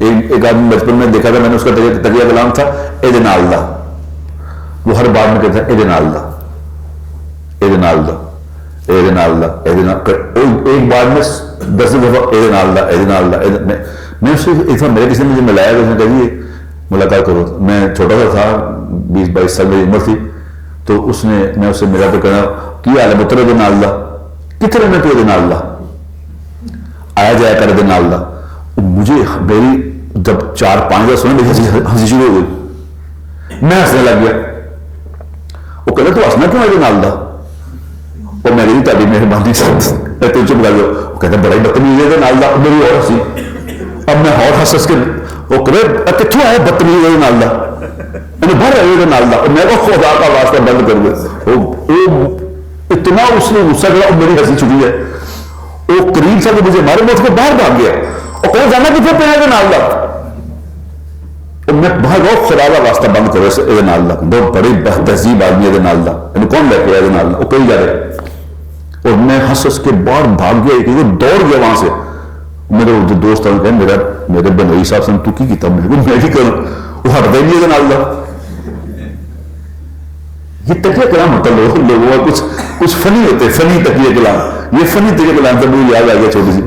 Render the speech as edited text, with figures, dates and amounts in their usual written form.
ایک آدمی بچپن میں دیکھا تھا میں نے، اس کا تکیہ کلام تھا اے نال دا، وہ ہر بات میں کہتا ہے اے نال دا، اے نال دا، اے نال دا، ایک بار میں 10 دفعہ اے نال دا، اے نال دا۔ میں اس سے ایک میرے کسی نے مجھے ملایا تو اس نے کہا جی ملاقات کرو، میں چھوٹا سا تھا، 20-22 سال میری عمر تھی، تو اس نے، میں اس سے ملا تو کہنا کی حال ہے پتر اے نال دا، کتنے میں تو اے نال دا آیا جایا کر اے نال دا۔ مجھے میری جب 4-5 بار سنے میری ہنسی شروع ہو گئی، میں ہنسنے لگ گیا۔ وہ کہنا تو ہنسنا کیوں اے نال دا؟ اور میں کہی تاری مہربانی تو چپ کر دو۔ وہ کہتا بڑا ہی بدتمیز ہے نال دا، میری اور ہنسی، اب میں اور ہنس کے وہ کہ کتوں آیا بدتمیز ہے نال دا، میں باہر آئے نال دا، میں کو خدا کا واسطہ بند کر دیا۔ اتنا اس نے غصہ کیا، میری ہنسی چھٹی ہے، وہ قریب تھا کہ مجھے مارے، میں اس کو باہر بھاگ گیا۔ اور کہنا جانا کتنے پہ ہے نال دا، میں باہر گیا، خدا کا واسطہ بند کرو اسے نال دا، بہت بڑی تہذیب آدمی ہے نال دا، کون لے کے آئے نال دا، وہ کہیں جا رہے۔ اور میں ہنس کے باہر بھاگ گیا، کہ دوڑ گیا وہاں سے۔ میرے دوست آئے کہ میرے بنوئی صاحب سے تو کی کیتا، میں بھی کروں، وہ ہٹ دیں گے نال دا۔ یہ تکیہ کلام ہوتا لوگوں کچھ فنی ہوتے، فنی تکیہ کلام، یہ فنی تکیہ کلام تو مجھے یاد آ گیا چھوٹی سی۔